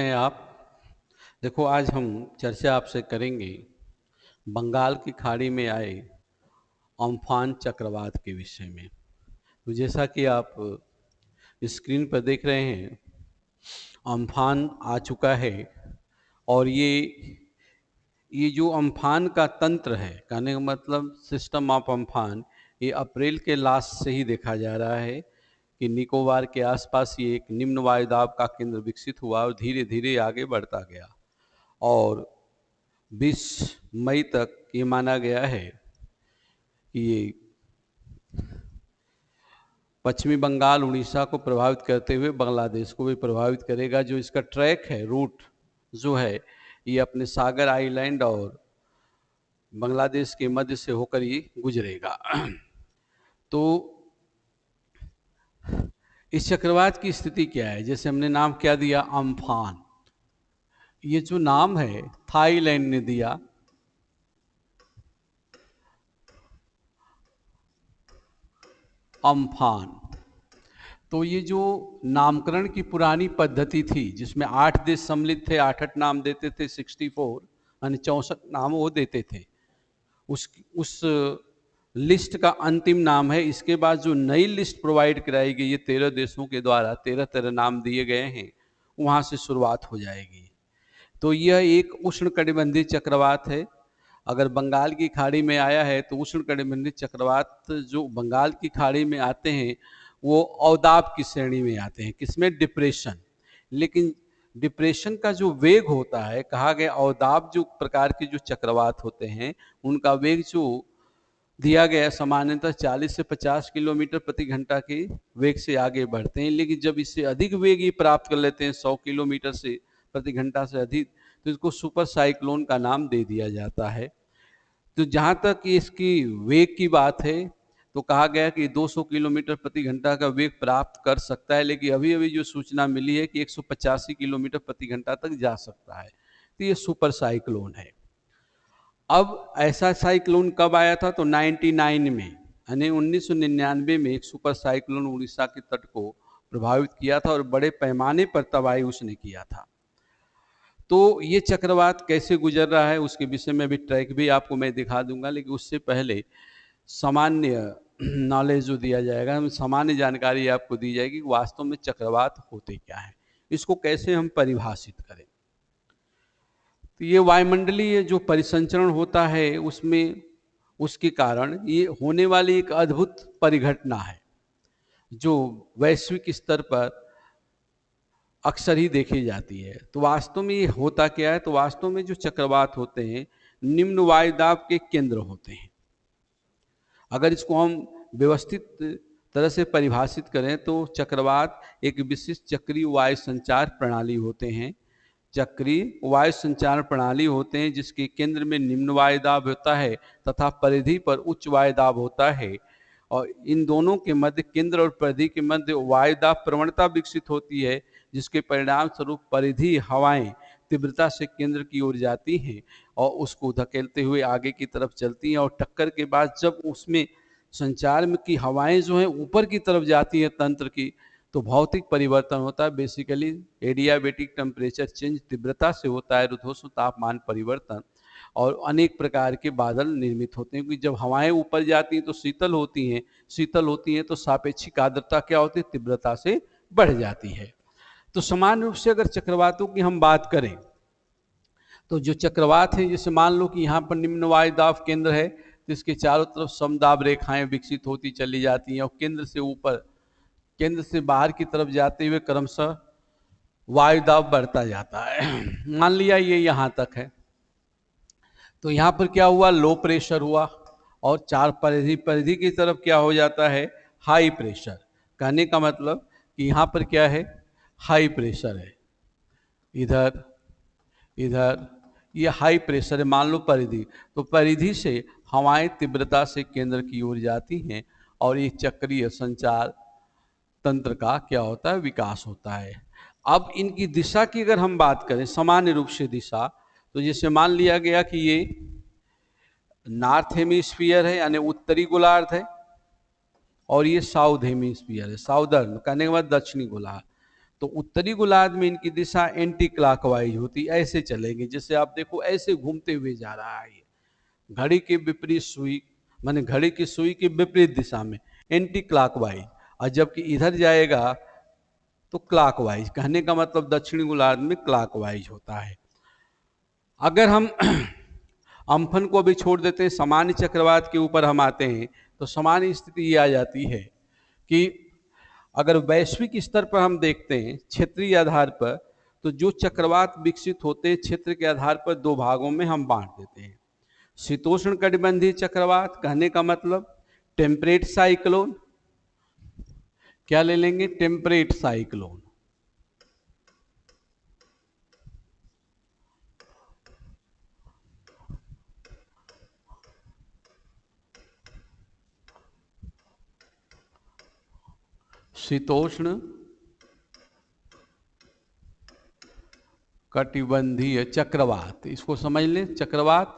हैं आप। देखो, आज हम चर्चा आपसे करेंगे बंगाल की खाड़ी में आए अम्फान चक्रवात के विषय में। तो जैसा कि आप स्क्रीन पर देख रहे हैं, अम्फान आ चुका है और ये जो अम्फान का तंत्र है, कहने का मतलब सिस्टम ऑफ अम्फान, ये अप्रैल के लास्ट से ही देखा जा रहा है कि निकोबार के आसपास ये एक निम्न वायुदाब का केंद्र विकसित हुआ और धीरे धीरे आगे बढ़ता गया और 20 मई तक ये माना गया है कि ये पश्चिमी बंगाल, उड़ीसा को प्रभावित करते हुए बांग्लादेश को भी प्रभावित करेगा। जो इसका ट्रैक है, रूट जो है, ये अपने सागर आइलैंड और बांग्लादेश के मध्य से होकर ये गुजरेगा। तो इस चक्रवात की स्थिति क्या है? जैसे हमने नाम क्या दिया, अम्फान। ये जो नाम है थाईलैंड ने दिया, अम्फान। तो ये जो नामकरण की पुरानी पद्धति थी, जिसमें 8 देश सम्मिलित थे, 8 नाम देते थे, 64 यानी 64 नाम वो देते थे। उस लिस्ट का अंतिम नाम है। इसके बाद जो नई लिस्ट प्रोवाइड कराई गई, ये 13 देशों के द्वारा 13 नाम दिए गए हैं, वहाँ से शुरुआत हो जाएगी। तो यह एक उष्णकटिबंधीय चक्रवात है। अगर बंगाल की खाड़ी में आया है तो उष्णकटिबंधीय चक्रवात जो बंगाल की खाड़ी में आते हैं वो अवदाब की श्रेणी में आते हैं। किसमें? डिप्रेशन। लेकिन डिप्रेशन का जो वेग होता है, कहा गया अवदाब जो प्रकार के जो चक्रवात होते हैं उनका वेग जो दिया गया सामान्यतः 40 से 50 किलोमीटर प्रति घंटा के वेग से आगे बढ़ते हैं। लेकिन जब इससे अधिक वेग ये प्राप्त कर लेते हैं, 100 किलोमीटर से प्रति घंटा से अधिक, तो इसको सुपर साइक्लोन का नाम दे दिया जाता है। तो जहाँ तक इसकी वेग की बात है, तो कहा गया कि 200 किलोमीटर प्रति घंटा का वेग प्राप्त कर सकता है। लेकिन अभी अभी जो सूचना मिली है कि 185 किलोमीटर प्रति घंटा तक जा सकता है। तो ये सुपर साइक्लोन है। अब ऐसा साइक्लोन कब आया था? तो 99 में, यानी 1999 में एक सुपर साइक्लोन उड़ीसा के तट को प्रभावित किया था और बड़े पैमाने पर तबाही उसने किया था। तो ये चक्रवात कैसे गुजर रहा है उसके विषय में भी ट्रैक भी आपको मैं दिखा दूंगा, लेकिन उससे पहले सामान्य नॉलेज जो दिया जाएगा, सामान्य जानकारी आपको दी जाएगी कि वास्तव में चक्रवात होते क्या है, इसको कैसे हम परिभाषित करें। तो ये वायुमंडलीय जो परिसंचरण होता है उसमें, उसके कारण ये होने वाली एक अद्भुत परिघटना है जो वैश्विक स्तर पर अक्सर ही देखी जाती है। तो वास्तव में ये होता क्या है? तो वास्तव में जो चक्रवात होते हैं निम्न वायुदाब के केंद्र होते हैं। अगर इसको हम व्यवस्थित तरह से परिभाषित करें तो चक्रवात एक विशिष्ट चक्रीय वायु संचार प्रणाली होते हैं। चक्रीय वायु संचार प्रणाली होते हैं जिसके केंद्र में निम्न वायुदाब होता है तथा परिधि पर उच्च वायुदाब होता है, और इन दोनों के मध्य, केंद्र और परिधि के मध्य वायुदाब प्रवणता विकसित होती है, जिसके परिणाम स्वरूप परिधि हवाएं तीव्रता से केंद्र की ओर जाती हैं और उसको धकेलते हुए आगे की तरफ चलती हैं। और टक्कर के बाद जब उसमें संचार में की हवाएं जो हैं ऊपर की तरफ जाती हैं तंत्र की, तो भौतिक परिवर्तन होता है। बेसिकली एडियाबेटिक टेम्परेचर चेंज तीव्रता से होता है, रुद्धोष्ण तापमान परिवर्तन, और अनेक प्रकार के बादल निर्मित होते हैं। क्योंकि जब हवाएं ऊपर जाती हैं तो शीतल होती हैं तो सापेक्षिक आर्द्रता क्या होती है? तीव्रता से बढ़ जाती है। तो समान रूप से अगर चक्रवातों की हम बात करें तो जो चक्रवात है, जैसे मान लो कि यहाँ पर निम्न वायुदाब केंद्र है तो इसके चारों तरफ समदाब रेखाएं विकसित होती चली जाती हैं और केंद्र से ऊपर, केंद्र से बाहर की तरफ जाते हुए क्रमशः वायुदाब बढ़ता जाता है। मान लिया ये यहाँ तक है, तो यहाँ पर क्या हुआ? लो प्रेशर हुआ और चार परिधि की तरफ क्या हो जाता है? High pressure. कहने का मतलब कि यहाँ पर क्या है? हाई प्रेशर है। इधर इधर ये हाई प्रेशर है, मान लो परिधि। तो परिधि से हवाएं तीव्रता से केंद्र की ओर जाती हैं और ये चक्रीय संचार तंत्र का क्या होता है? विकास होता है। अब इनकी दिशा की अगर हम बात करें, सामान्य रूप से दिशा, तो जैसे मान लिया गया कि ये नॉर्थ हेमिस्फीयर है यानी उत्तरी गोलार्ध है और ये साउथ हेमिस्फीयर है, साउदर्न कहने के बाद दक्षिणी गोलार्ध। तो उत्तरी गोलार्ध में इनकी दिशा एंटी क्लॉकवाइज होती, ऐसे चलेंगे। जैसे आप देखो ऐसे घूमते हुए जा रहा है, घड़ी के विपरीत सुई, माने घड़ी की सुई की विपरीत दिशा में, एंटी क्लॉकवाइज। और जबकि इधर जाएगा तो क्लॉकवाइज। कहने का मतलब दक्षिणी गोलार्ध में क्लॉकवाइज होता है। अगर हम अम्फन को भी छोड़ देते हैं, सामान्य चक्रवात के ऊपर हम आते हैं, तो सामान्य स्थिति ये आ जाती है कि अगर वैश्विक स्तर पर हम देखते हैं क्षेत्रीय आधार पर, तो जो चक्रवात विकसित होते हैं क्षेत्र के आधार पर दो भागों में हम बांट देते हैं। शीतोष्ण कटिबंधीय चक्रवात, कहने का मतलब टेम्परेट साइक्लोन, क्या ले लेंगे, टेम्परेट साइक्लोन। शीतोष्ण कटिबंधीय चक्रवात, इसको समझ लें, चक्रवात।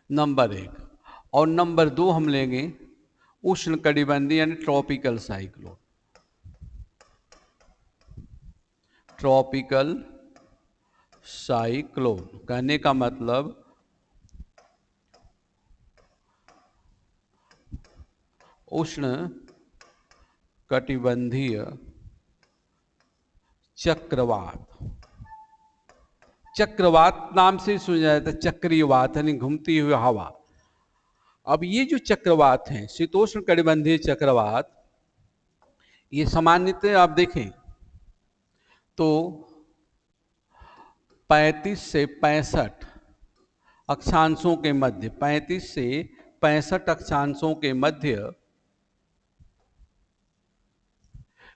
नंबर 1। और नंबर 2 हम लेंगे उष्ण कटिबंधीय यानी ट्रॉपिकल साइक्लोन। ट्रॉपिकल साइक्लोन कहने का मतलब उष्ण कटिबंधीय चक्रवात। चक्रवात नाम से सुना जाता है, चक्रीय वात यानी घूमती हुई हवा। अब ये जो चक्रवात हैं, शीतोष्ण कटिबंधीय चक्रवात, ये सामान्यतः आप देखें तो 35 से 65 अक्षांशों के मध्य, 35 से 65 अक्षांशों के मध्य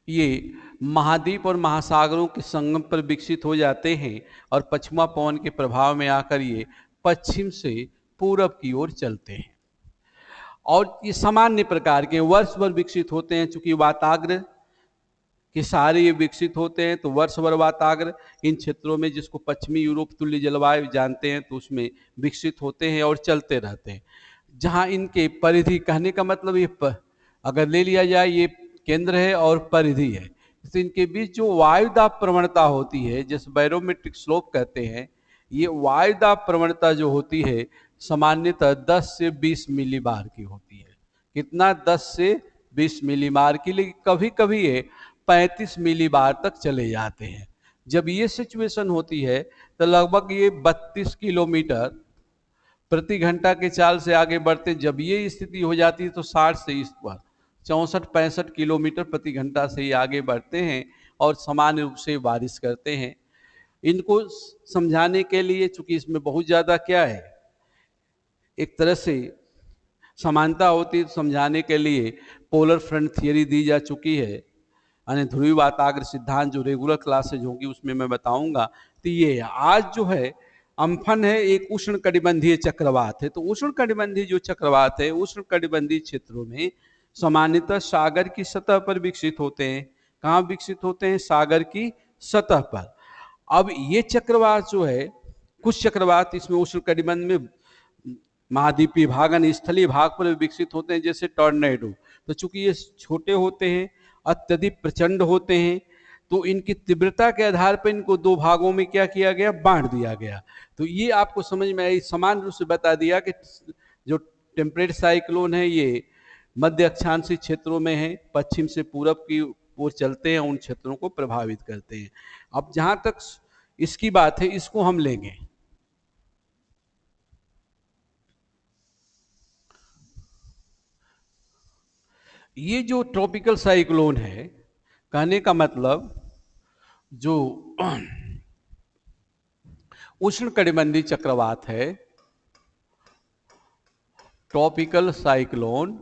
ये महाद्वीप और महासागरों के संगम पर विकसित हो जाते हैं और पश्चिमा पवन के प्रभाव में आकर ये पश्चिम से पूरब की ओर चलते हैं। और ये सामान्य प्रकार के वर्ष भर विकसित होते हैं, चूंकि वाताग्र के सहारे ये विकसित होते हैं, तो वर्ष भर वाताग्र इन क्षेत्रों में, जिसको पश्चिमी यूरोप तुल्य जलवायु जानते हैं, तो उसमें विकसित होते हैं और चलते रहते हैं। जहाँ इनके परिधि, कहने का मतलब ये अगर ले लिया जाए, ये केंद्र है और परिधि है, तो इनके बीच जो वायुदाब प्रवणता होती है, जिस बैरोमेट्रिक स्लोप कहते हैं, ये वायुदाब प्रवणता जो होती है सामान्यतः 10 से 20 मिलीबार की होती है। कितना, 10 से 20 मिलीबार की, लेकिन कभी कभी ये 35 मिलीबार तक चले जाते हैं। जब ये सिचुएशन होती है तो लगभग ये 32 किलोमीटर प्रति घंटा के चाल से आगे बढ़ते। जब ये स्थिति हो जाती है तो 60 से इस पर 64-65 किलोमीटर प्रति घंटा से ये आगे बढ़ते हैं और सामान्य रूप से बारिश करते हैं। इनको समझाने के लिए, चूंकि इसमें बहुत ज़्यादा क्या है, एक तरह से समानता होती है, तो समझाने के लिए पोलर फ्रंट थियरी दी जा चुकी है, यानी ध्रुवीय वाताग्र सिद्धांत, जो रेगुलर क्लासेज होगी उसमें मैं बताऊंगा। तो ये आज जो है अम्फन है, एक उष्ण कटिबंधीय चक्रवात है। तो उष्ण कटिबंधीय जो चक्रवात है, उष्ण कटिबंधीय क्षेत्रों में सामान्यतः सागर की सतह पर विकसित होते हैं। कहाँ विकसित होते हैं, सागर की सतह पर। अब ये चक्रवात जो है, कुछ चक्रवात इसमें उष्ण कटिबंध में महाद्वीपीय भाग यानी स्थलीय भाग पर विकसित होते हैं, जैसे टॉर्नेडो। तो चूंकि ये छोटे होते हैं, अत्यधिक प्रचंड होते हैं, तो इनकी तीव्रता के आधार पर इनको दो भागों में क्या किया गया, बांट दिया गया। तो ये आपको समझ में आई, समान रूप से बता दिया कि जो टेम्परेट साइक्लोन है ये मध्य अक्षांशीय क्षेत्रों में है, पश्चिम से पूरब की ओर चलते हैं, उन क्षेत्रों को प्रभावित करते हैं। अब जहां तक इसकी बात है, इसको हम लेंगे। ये जो ट्रॉपिकल साइक्लोन है, कहने का मतलब जो उष्ण कटिबंधीय चक्रवात है, ट्रॉपिकल साइक्लोन,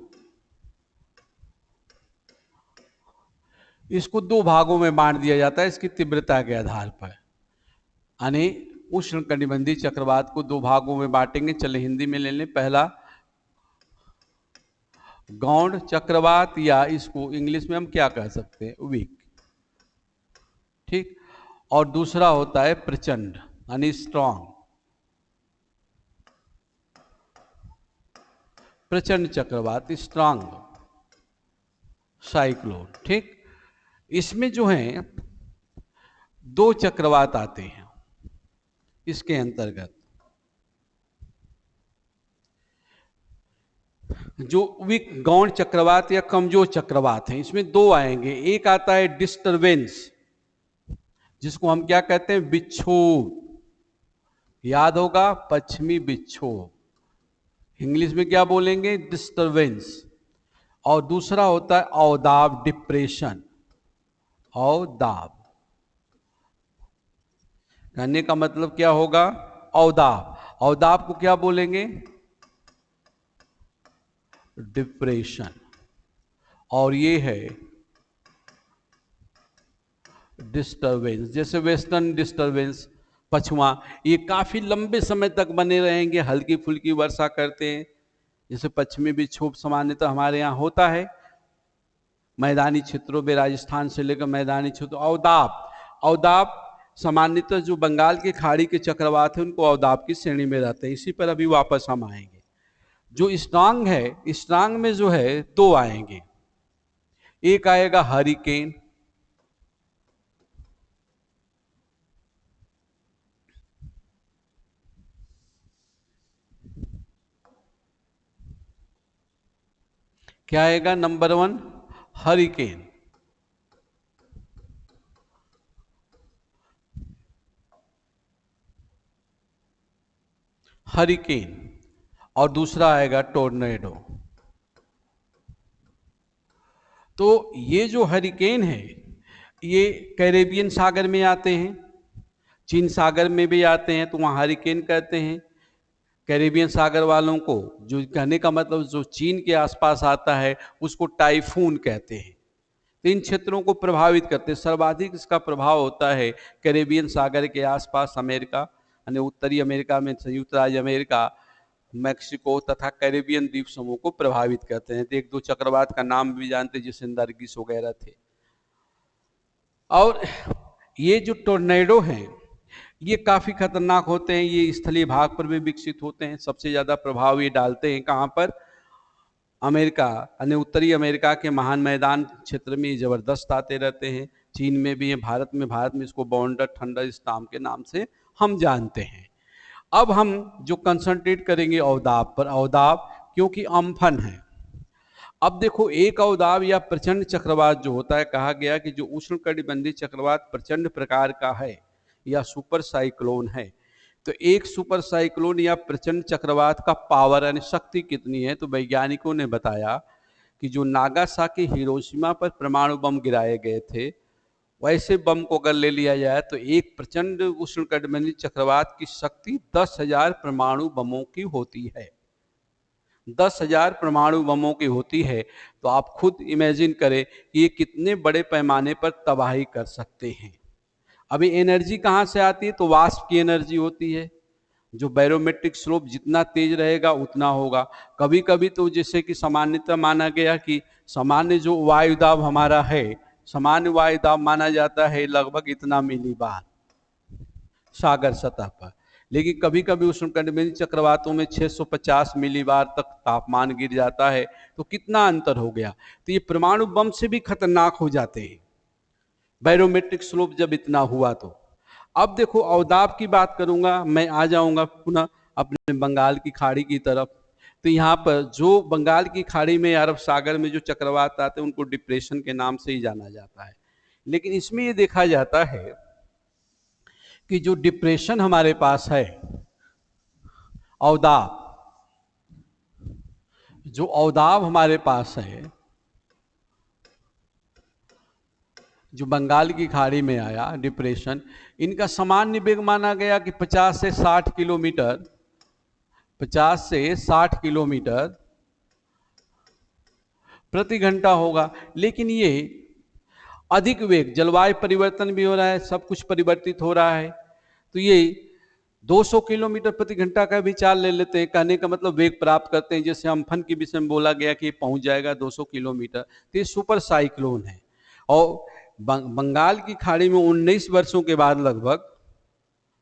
इसको दो भागों में बांट दिया जाता है इसकी तीव्रता के आधार पर। यानी उष्ण कटिबंधीय चक्रवात को दो भागों में बांटेंगे। चले हिंदी में ले लें। पहला गौण चक्रवात, या इसको इंग्लिश में हम क्या कह सकते हैं, वीक, ठीक। और दूसरा होता है प्रचंड यानी स्ट्रॉन्ग। प्रचंड चक्रवात, स्ट्रांग साइक्लोन। ठीक, इसमें जो है 2 चक्रवात आते हैं इसके अंतर्गत। जो वीक गौण चक्रवात या कमजोर चक्रवात हैं, इसमें 2 आएंगे। एक आता है डिस्टरबेंस, जिसको हम क्या कहते हैं, विक्षोभ। याद होगा, पश्चिमी विक्षोभ, इंग्लिश में क्या बोलेंगे, डिस्टरबेंस। और दूसरा होता है अवदाब, डिप्रेशन। अवदाब कहने का मतलब क्या होगा, अवदाब। अवदाब को क्या बोलेंगे, डिप्रेशन। और ये है डिस्टरबेंस, जैसे वेस्टर्न डिस्टरबेंस, पछुआ, ये काफी लंबे समय तक बने रहेंगे, हल्की फुल्की वर्षा करते हैं। जैसे पश्चिमी विक्षोभ सामान्यतः हमारे यहाँ होता है मैदानी क्षेत्रों में, राजस्थान से लेकर मैदानी क्षेत्रों। अवदाब, अवदाब सामान्यतः जो बंगाल की खाड़ी के चक्रवात है उनको अवदाब की श्रेणी में रहते हैं। इसी पर अभी वापस हम आएंगे। जो स्ट्रांग है, स्ट्रांग में जो है 2 आएंगे। एक आएगा हरिकेन, क्या आएगा, नंबर 1 हरिकेन। हरिकेन। और दूसरा आएगा टोर्नेडो। तो ये जो हरिकेन है ये कैरेबियन सागर में आते हैं, चीन सागर में भी आते हैं, तो वहाँ हरिकेन कहते हैं। कैरेबियन सागर वालों को, जो कहने का मतलब जो चीन के आसपास आता है उसको टाइफून कहते हैं। तो इन क्षेत्रों को प्रभावित करते हैं। सर्वाधिक इसका प्रभाव होता है कैरेबियन सागर के आसपास, अमेरिका यानी उत्तरी अमेरिका में संयुक्त राज्य अमेरिका, मैक्सिको तथा कैरेबियन द्वीप समूह को प्रभावित करते हैं। तो 1-2 चक्रवात का नाम भी जानते हैं, जैसे नरगिस वगैरह थे। और ये जो टोर्नेडो हैं ये काफी खतरनाक होते हैं। ये स्थलीय भाग पर भी विकसित होते हैं। सबसे ज्यादा प्रभाव ये डालते हैं कहाँ पर, अमेरिका यानी उत्तरी अमेरिका के महान मैदान क्षेत्र में जबरदस्त आते रहते हैं। चीन में भी है, भारत में इसको बॉन्डर थंडर स्टॉर्म के नाम से हम जानते हैं। अब हम जो कंसंट्रेट करेंगे अवदाब पर, अवदाब क्योंकि अम्फन है। अब देखो, एक अवदाब या प्रचंड चक्रवात जो होता है, कहा गया कि जो उष्णकटिबंधीय चक्रवात प्रचंड प्रकार का है या सुपर साइक्लोन है, तो एक सुपर साइक्लोन या प्रचंड चक्रवात का पावर यानी शक्ति कितनी है। तो वैज्ञानिकों ने बताया कि जो नागासाकी हिरोशिमा पर परमाणु बम गिराए गए थे, वैसे बम को अगर ले लिया जाए तो एक प्रचंड उष्णकटिबंधीय चक्रवात की शक्ति 10,000 परमाणु बमों की होती है। 10,000 परमाणु बमों की होती है। तो आप खुद इमेजिन करें कि ये कितने बड़े पैमाने पर तबाही कर सकते हैं। अभी एनर्जी कहाँ से आती है, तो वाष्प की एनर्जी होती है। जो बैरोमेट्रिक स्लोप जितना तेज रहेगा उतना होगा। कभी कभी तो जैसे कि सामान्यतः माना गया कि सामान्य जो वायुदाब हमारा है, सामान्य वायुदाब माना जाता है लगभग इतना मिलीबार सागर सतह पर, लेकिन कभी कभी उष्णकटिबंधीय चक्रवातों में 650 मिलीबार तक तापमान गिर जाता है। तो कितना अंतर हो गया। तो ये परमाणु बम से भी खतरनाक हो जाते हैं बैरोमेट्रिक स्लोप जब इतना हुआ। तो अब देखो, अवदाब की बात करूंगा मैं, आ जाऊंगा पुनः अपने बंगाल की खाड़ी की तरफ। तो यहाँ पर जो बंगाल की खाड़ी में, अरब सागर में जो चक्रवात आते हैं उनको डिप्रेशन के नाम से ही जाना जाता है। लेकिन इसमें ये देखा जाता है कि जो डिप्रेशन हमारे पास है, अवदाब, जो अवदाब हमारे पास है, जो बंगाल की खाड़ी में आया डिप्रेशन, इनका सामान्य वेग माना गया कि 50 से 60 किलोमीटर, 50 से 60 किलोमीटर प्रति घंटा होगा। लेकिन ये अधिक वेग, जलवायु परिवर्तन भी हो रहा है, सब कुछ परिवर्तित हो रहा है, तो ये 200 किलोमीटर प्रति घंटा का भी चाल ले लेते हैं। कहने का मतलब वेग प्राप्त करते हैं। जैसे अम्फन के विषय में बोला गया कि पहुंच जाएगा 200 किलोमीटर, तो ये सुपर साइक्लोन है। और बंगाल की खाड़ी में 19 वर्षों के बाद लगभग,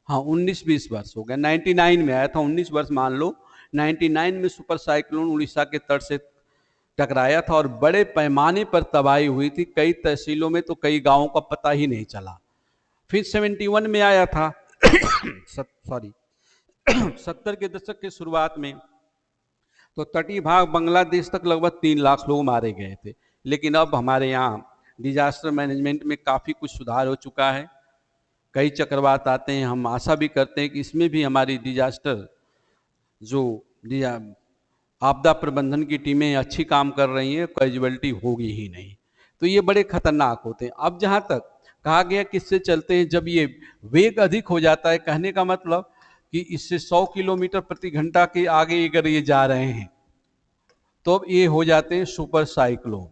हाँ 19-20 वर्ष हो गए, 99 में आया था, 19 वर्ष मान लो, 99 में सुपर साइक्लोन उड़ीसा के तट से टकराया था और बड़े पैमाने पर तबाही हुई थी, कई तहसीलों में तो कई गांवों का पता ही नहीं चला। फिर 71 में आया था सॉरी 70 के दशक के शुरुआत में तो तटीय भाग बांग्लादेश तक लगभग 3 लाख लोग मारे गए थे। लेकिन अब हमारे यहाँ डिजास्टर मैनेजमेंट में काफ़ी कुछ सुधार हो चुका है। कई चक्रवात आते हैं, हम आशा भी करते हैं कि इसमें भी हमारी डिजास्टर जो आपदा प्रबंधन की टीमें अच्छी काम कर रही हैं, कैजुअलिटी होगी ही नहीं। तो ये बड़े खतरनाक होते हैं। अब जहाँ तक कहा गया किससे चलते हैं, जब ये वेग अधिक हो जाता है, कहने का मतलब कि इससे 100 किलोमीटर प्रति घंटा के आगे अगर ये जा रहे हैं तो अब ये हो जाते हैं सुपर साइक्लोन।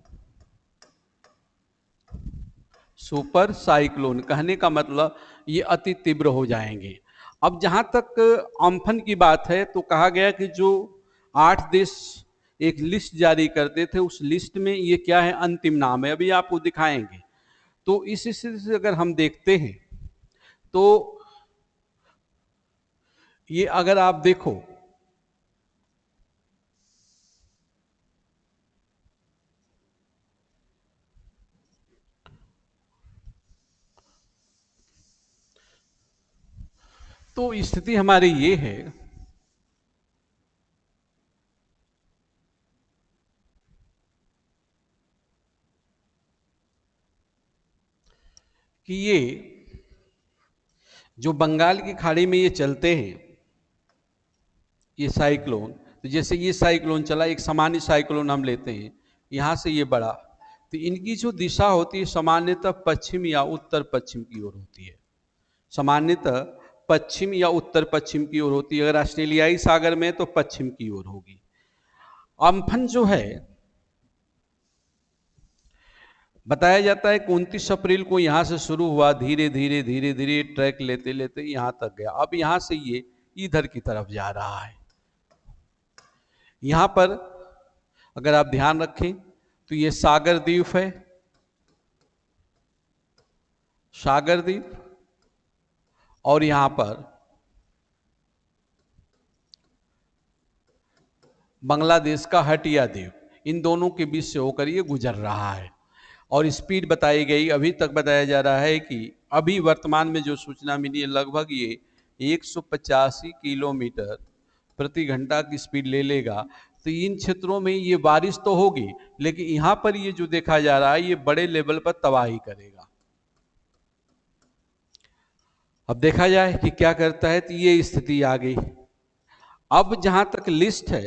सुपर साइक्लोन कहने का मतलब ये अति तीव्र हो जाएंगे। अब जहां तक अम्फन की बात है तो कहा गया कि जो 8 देश एक लिस्ट जारी करते थे, उस लिस्ट में ये क्या है, अंतिम नाम है, अभी आपको दिखाएंगे। तो इस स्थिति से अगर हम देखते हैं तो ये अगर आप देखो तो स्थिति हमारी ये है कि ये जो बंगाल की खाड़ी में ये चलते हैं, ये साइक्लोन, तो जैसे ये साइक्लोन चला, एक सामान्य साइक्लोन हम लेते हैं, यहाँ से ये बढ़ा, तो इनकी जो दिशा होती है सामान्यतः पश्चिम या उत्तर पश्चिम की ओर होती है। सामान्यतः पश्चिम या उत्तर पश्चिम की ओर होती है। अगर ऑस्ट्रेलियाई सागर में तो पश्चिम की ओर होगी। अम्फन जो है बताया जाता है कि 29 अप्रैल को यहां से शुरू हुआ, धीरे धीरे धीरे धीरे ट्रैक लेते लेते यहां तक गया। अब यहां से ये इधर की तरफ जा रहा है। यहां पर अगर आप ध्यान रखें तो ये सागर द्वीप है, सागर द्वीप, और यहां पर बांग्लादेश का हटिया द्वीप, इन दोनों के बीच से होकर ये गुजर रहा है। और स्पीड बताई गई, अभी तक बताया जा रहा है कि अभी वर्तमान में जो सूचना मिली है लगभग ये 185 किलोमीटर प्रति घंटा की स्पीड ले लेगा। तो इन क्षेत्रों में ये बारिश तो होगी, लेकिन यहाँ पर ये जो देखा जा रहा है ये बड़े लेवल पर तबाही करेगा। अब देखा जाए कि क्या करता है। तो ये स्थिति आ गई। अब जहां तक लिस्ट है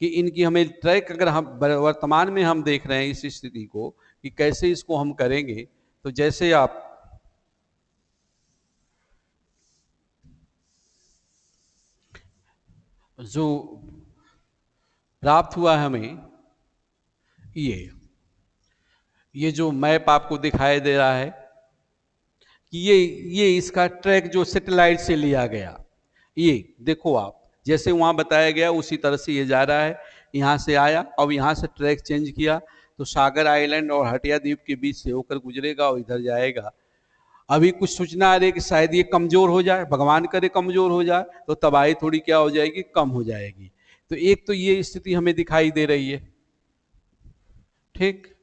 कि इनकी हमें ट्रैक अगर हम वर्तमान में हम देख रहे हैं इस स्थिति को कि कैसे इसको हम करेंगे, तो जैसे आप जो प्राप्त हुआ हमें ये जो मैप आपको दिखाई दे रहा है कि ये इसका ट्रैक जो सैटेलाइट से लिया गया, ये देखो आप जैसे वहां बताया गया उसी तरह से ये जा रहा है। यहां से आया, अब यहां से ट्रैक चेंज किया तो सागर आइलैंड और हटिया द्वीप के बीच से होकर गुजरेगा और इधर जाएगा। अभी कुछ सूचना आ रही है कि शायद ये कमजोर हो जाए, भगवान करे कमजोर हो जाए तो तबाही थोड़ी क्या हो जाएगी, कम हो जाएगी। तो एक तो ये स्थिति हमें दिखाई दे रही है। ठीक,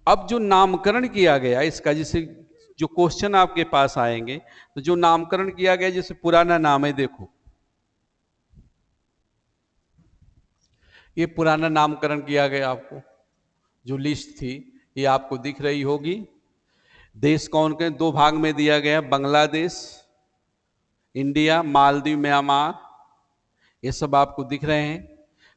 अब जो नामकरण किया गया इसका, जैसे जो क्वेश्चन आपके पास आएंगे तो जो नामकरण किया गया, जैसे पुराना नाम है, देखो ये पुराना नामकरण किया गया। आपको जो लिस्ट थी ये आपको दिख रही होगी। देश कौन के, दो भाग में दिया गया, बांग्लादेश, इंडिया, मालदीव, म्यांमार, ये सब आपको दिख रहे हैं।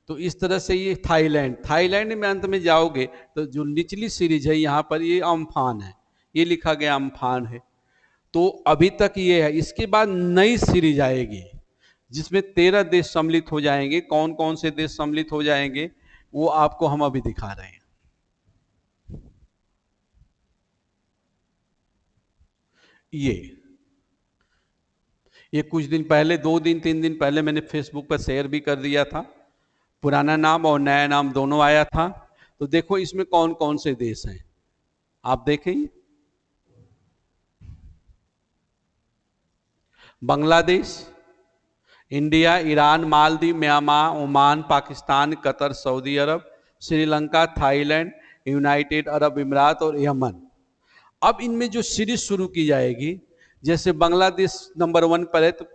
तो इस तरह से ये थाईलैंड में अंत में जाओगे तो जो निचली सीरीज है यहाँ पर ये अम्फान है, ये लिखा गया अम्फान है। तो अभी तक ये है। इसके बाद नई सीरीज आएगी जिसमें 13 देश सम्मिलित हो जाएंगे। कौन कौन से देश सम्मिलित हो जाएंगे वो आपको हम अभी दिखा रहे हैं। ये कुछ दिन पहले, 2 दिन 3 दिन पहले मैंने फेसबुक पर शेयर भी कर दिया था। पुराना नाम और नया नाम दोनों आया था। तो देखो इसमें कौन कौन से देश हैं, आप देखें। Bangladesh, India, Iran, Maldives, Myanmar, Oman, Pakistan, Qatar, Saudi Arab, Sri Lanka, Thailand, United Arab अमीरात और यमन। अब इनमें जो सीरीज शुरू की जाएगी, जैसे बांग्लादेश नंबर 1 पर है, तो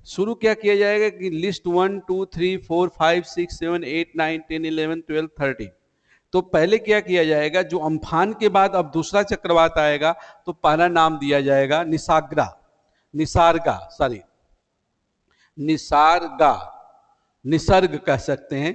शुरू क्या किया जाएगा कि लिस्ट 1 2 3 4 5 6 7 8 9 10 11 12 13। तो पहले क्या किया जाएगा, जो अम्फान के बाद अब दूसरा चक्रवात आएगा तो पहला नाम दिया जाएगा निसार्गा, निसर्ग कह सकते हैं,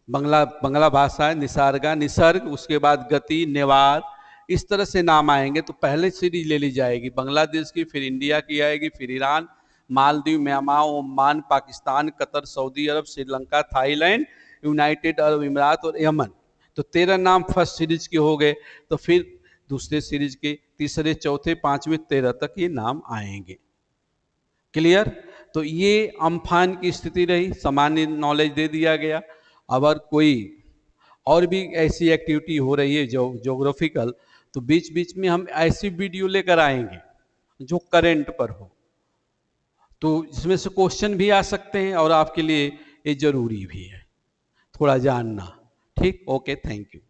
बंगला भाषा है निसार्गा, निसर्ग, उसके बाद गति, नेवार, इस तरह से नाम आएंगे। तो पहले सीरीज ले ली जाएगी बांग्लादेश की, फिर इंडिया की आएगी, फिर Iran, Maldives, Myanmar, Oman, Pakistan, Qatar, Saudi Arab, Sri Lanka, Thailand, United Arab अमीरात और यमन। तो 13 नाम फर्स्ट सीरीज के हो गए, तो फिर दूसरे सीरीज के तीसरे, चौथे, पांचवें, 13 तक ये नाम आएंगे। क्लियर? तो ये अम्फान की स्थिति रही, सामान्य नॉलेज दे दिया गया। अगर कोई और भी ऐसी एक्टिविटी हो रही है ज्योग्राफिकल, तो बीच बीच में हम ऐसी वीडियो लेकर आएंगे जो करंट पर हो, तो इसमें से क्वेश्चन भी आ सकते हैं और आपके लिए ये जरूरी भी है थोड़ा जानना। ठीक, ओके, थैंक यू।